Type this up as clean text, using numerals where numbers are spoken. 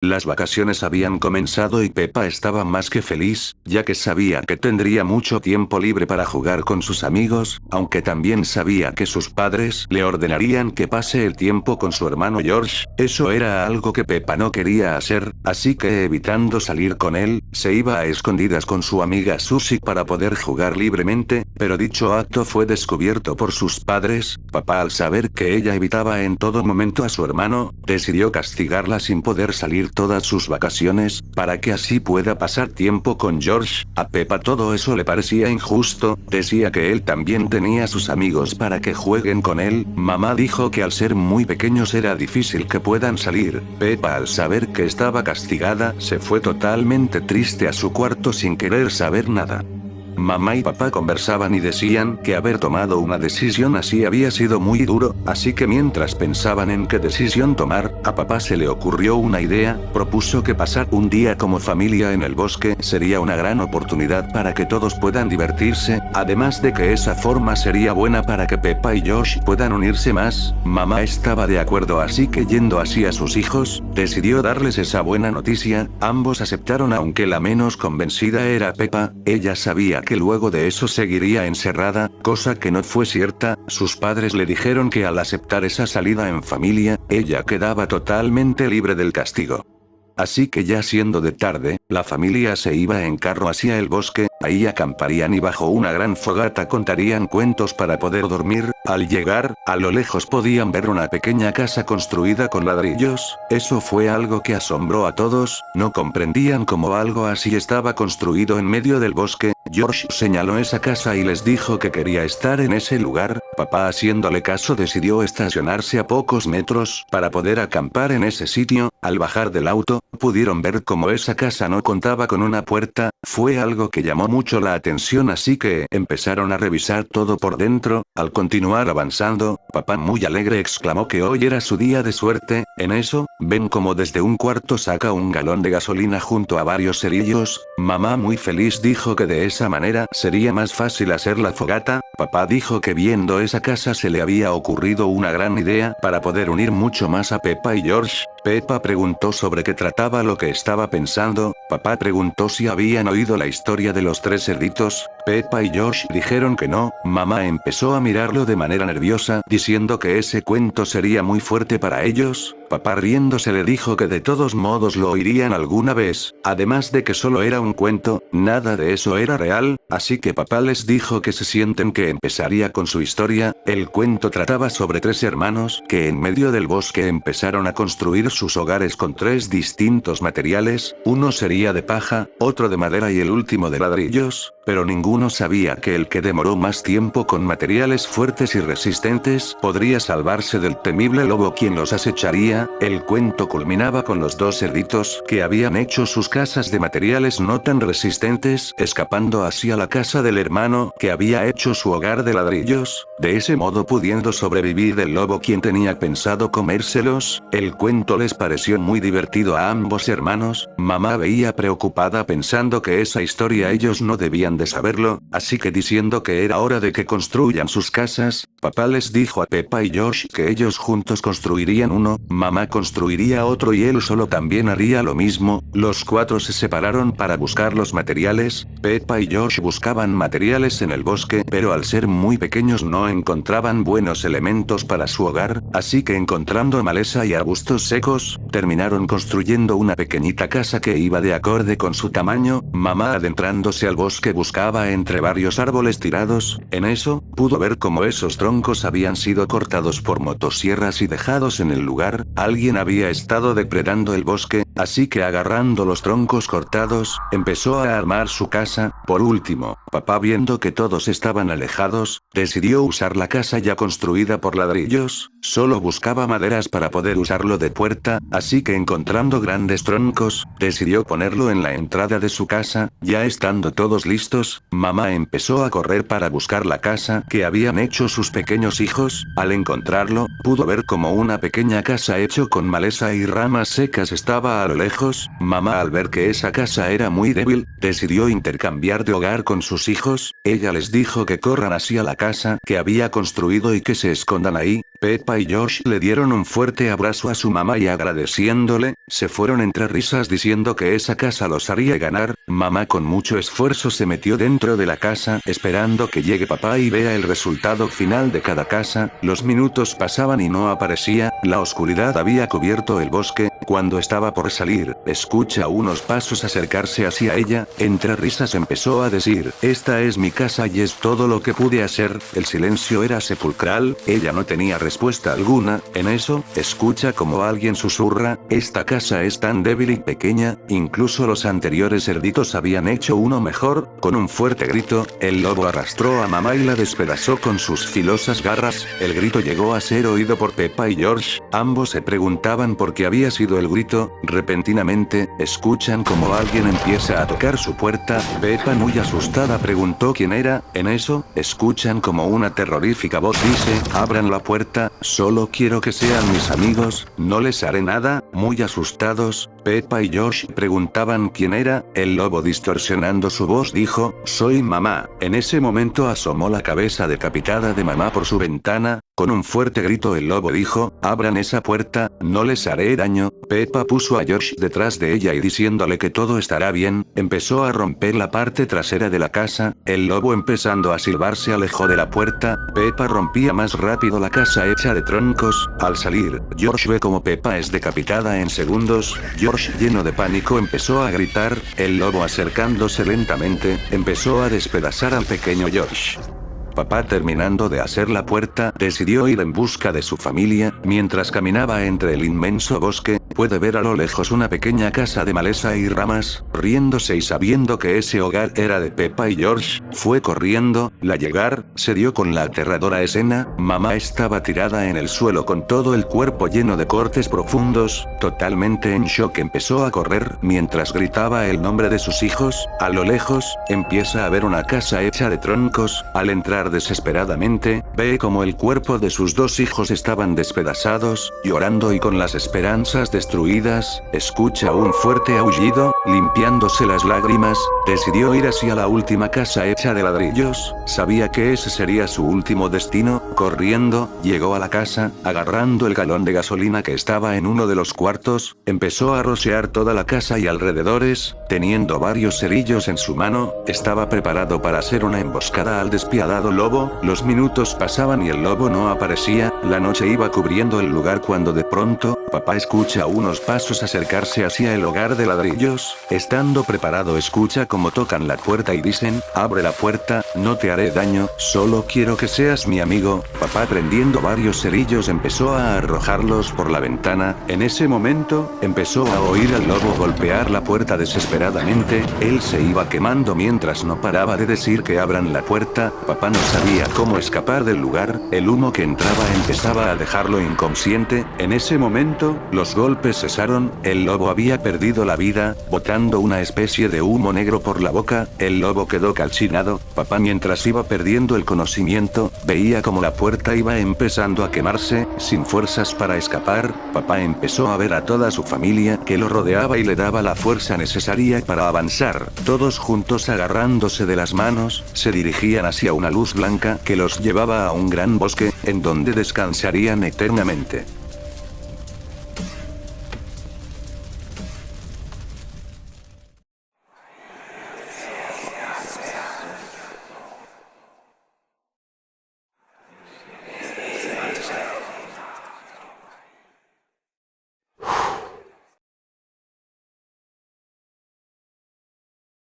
Las vacaciones habían comenzado y Pepa estaba más que feliz, ya que sabía que tendría mucho tiempo libre para jugar con sus amigos, aunque también sabía que sus padres le ordenarían que pase el tiempo con su hermano George. Eso era algo que Pepa no quería hacer, así que evitando salir con él, se iba a escondidas con su amiga Susie para poder jugar libremente, pero dicho acto fue descubierto por sus padres. Papá, al saber que ella evitaba en todo momento a su hermano, decidió castigarla sin poder salir todas sus vacaciones, para que así pueda pasar tiempo con George. A Pepa todo eso le parecía injusto, decía que él también tenía sus amigos para que jueguen con él. Mamá dijo que al ser muy pequeños era difícil que puedan salir. Pepa, al saber que estaba castigada, se fue totalmente triste a su cuarto sin querer saber nada. Mamá y papá conversaban y decían que haber tomado una decisión así había sido muy duro, así que mientras pensaban en qué decisión tomar, a papá se le ocurrió una idea. Propuso que pasar un día como familia en el bosque sería una gran oportunidad para que todos puedan divertirse, además de que esa forma sería buena para que Pepa y Josh puedan unirse más. Mamá estaba de acuerdo, así que yendo así a sus hijos, decidió darles esa buena noticia. Ambos aceptaron, aunque la menos convencida era Pepa. Ella sabía que luego de eso seguiría encerrada, cosa que no fue cierta. Sus padres le dijeron que al aceptar esa salida en familia, ella quedaba totalmente libre del castigo. Así que ya siendo de tarde, la familia se iba en carro hacia el bosque, ahí acamparían y bajo una gran fogata contarían cuentos para poder dormir. Al llegar, a lo lejos podían ver una pequeña casa construida con ladrillos. Eso fue algo que asombró a todos, no comprendían cómo algo así estaba construido en medio del bosque. George señaló esa casa y les dijo que quería estar en ese lugar. Papá, haciéndole caso, decidió estacionarse a pocos metros para poder acampar en ese sitio. Al bajar del auto, pudieron ver cómo esa casa no contaba con una puerta. Fue algo que llamó mucho la atención, así que empezaron a revisar todo por dentro. Al continuar avanzando, papá muy alegre exclamó que hoy era su día de suerte. En eso, ven como desde un cuarto saca un galón de gasolina junto a varios cerillos. Mamá muy feliz dijo que de esa manera sería más fácil hacer la fogata. Papá dijo que viendo esa casa se le había ocurrido una gran idea para poder unir mucho más a Pepa y George. Pepa preguntó sobre qué trataba lo que estaba pensando. Papá preguntó si habían oído la historia de los tres cerditos. Pepa y George dijeron que no. Mamá empezó a mirarlo de manera nerviosa, diciendo que ese cuento sería muy fuerte para ellos. Papá riéndose le dijo que de todos modos lo oirían alguna vez, además de que solo era un cuento, nada de eso era real, así que papá les dijo que se sienten, que empezaría con su historia. El cuento trataba sobre tres hermanos que en medio del bosque empezaron a construir sus hogares con tres distintos materiales, uno sería de paja, otro de madera y el último de ladrillos, pero ninguno sabía que el que demoró más tiempo con materiales fuertes y resistentes podría salvarse del temible lobo quien los acecharía. El cuento culminaba con los dos cerditos que habían hecho sus casas de materiales no tan resistentes, escapando hacia la casa del hermano que había hecho su hogar de ladrillos, de ese modo pudiendo sobrevivir del lobo quien tenía pensado comérselos. El cuento les pareció muy divertido a ambos hermanos. Mamá veía preocupada pensando que esa historia ellos no debían de saberlo, así que diciendo que era hora de que construyan sus casas, papá les dijo a Pepa y George que ellos juntos construirían uno, mamá construiría otro y él solo también haría lo mismo. Los cuatro se separaron para buscar los materiales. Pepa y George buscaban materiales en el bosque, pero al ser muy pequeños no encontraban buenos elementos para su hogar, así que encontrando maleza y arbustos secos, terminaron construyendo una pequeñita casa que iba de acorde con su tamaño. Mamá, adentrándose al bosque, buscaba entre varios árboles tirados. En eso, pudo ver cómo esos troncos habían sido cortados por motosierras y dejados en el lugar. Alguien había estado depredando el bosque, así que agarrando los troncos cortados, empezó a armar su casa. Por último, papá, viendo que todos estaban alejados, decidió usar la casa ya construida por ladrillos. Solo buscaba maderas para poder usarlo de puerta, así que encontrando grandes troncos, decidió ponerlo en la entrada de su casa. Ya estando todos listos, mamá empezó a correr para buscar la casa que habían hecho sus pequeños hijos. Al encontrarlo, pudo ver como una pequeña casa hecho con maleza y ramas secas estaba a lo lejos. Mamá, al ver que esa casa era muy débil, decidió intercambiar de hogar con sus hijos. Ella les dijo que corran hacia la casa que había construido y que se escondan ahí. Peppa y George le dieron un fuerte abrazo a su mamá y agradeciéndole, se fueron entre risas diciendo que esa casa los haría ganar. Mamá con mucho esfuerzo se metió dentro de la casa esperando que llegue papá y vea el resultado final de cada casa. Los minutos pasaban y no aparecía, la oscuridad había cubierto el bosque. Cuando estaba por salir, escucha unos pasos acercarse hacia ella, entre risas empezó a decir, esta es mi casa y es todo lo que pude hacer. El silencio era sepulcral, ella no tenía respuesta alguna. En eso, escucha como alguien susurra, esta casa es tan débil y pequeña, incluso los anteriores cerditos habían hecho uno mejor. Con un fuerte grito, el lobo arrastró a mamá y la despedazó con sus filosas garras. El grito llegó a ser oído por Peppa y George, ambos se preguntaban por qué había sido el grito. Repentinamente, escuchan como alguien empieza a tocar su puerta. Peppa muy asustada preguntó quién era. En eso, escuchan como una terrorífica voz dice, abran la puerta, solo quiero que sean mis amigos, no les haré nada. Muy asustados, Peppa y George preguntaban quién era. El lobo distorsionando su voz dijo, soy mamá. En ese momento asomó la cabeza decapitada de mamá por su ventana. Con un fuerte grito el lobo dijo, abran esa puerta, no les haré daño. Peppa puso a George detrás de ella y diciéndole que todo estará bien, empezó a romper la parte trasera de la casa. El lobo empezando a silbar se alejó de la puerta. Peppa rompía más rápido la casa hecha de troncos. Al salir, George ve como Peppa es decapitada en segundos. George lleno de pánico empezó a gritar. El lobo acercándose lentamente, empezó a despedazar al pequeño George. Papá terminando de hacer la puerta, decidió ir en busca de su familia. Mientras caminaba entre el inmenso bosque, puede ver a lo lejos una pequeña casa de maleza y ramas. Riéndose y sabiendo que ese hogar era de Peppa y George, fue corriendo. Al llegar, se dio con la aterradora escena. Mamá estaba tirada en el suelo con todo el cuerpo lleno de cortes profundos. Totalmente en shock empezó a correr mientras gritaba el nombre de sus hijos. A lo lejos, empieza a ver una casa hecha de troncos. Al entrar desesperadamente, ve como el cuerpo de sus dos hijos estaban despedazados, llorando y con las esperanzas destruidas. Escucha un fuerte aullido, limpiándose las lágrimas, decidió ir hacia la última casa hecha de ladrillos. Sabía que ese sería su último destino. Corriendo, llegó a la casa, agarrando el galón de gasolina que estaba en uno de los cuartos, empezó a rociar toda la casa y alrededores, teniendo varios cerillos en su mano, estaba preparado para hacer una emboscada al despiadado lobo. Los minutos pasaban y el lobo no aparecía. La noche iba cubriendo el lugar cuando de pronto, papá escucha unos pasos acercarse hacia el hogar de ladrillos. Estando preparado escucha como tocan la puerta y dicen, abre la puerta, no te haré daño, solo quiero que seas mi amigo. Papá prendiendo varios cerillos empezó a arrojarlos por la ventana. En ese momento, empezó a oír al lobo golpear la puerta desesperadamente. Él se iba quemando mientras no paraba de decir que abran la puerta. Papá no sabía cómo escapar del lugar. El humo que entraba empezaba a dejarlo inconsciente. En ese momento, los golpes cesaron. El lobo había perdido la vida, botando una especie de humo negro por la boca. El lobo quedó calcinado. Papá mientras iba perdiendo el conocimiento, veía como la puerta iba empezando a quemarse. Sin fuerzas para escapar, papá empezó a ver a toda su familia que lo rodeaba y le daba la fuerza necesaria para avanzar. Todos juntos agarrándose de las manos, se dirigían hacia una luz blanca que los llevaba a un gran bosque, en donde descansarían eternamente.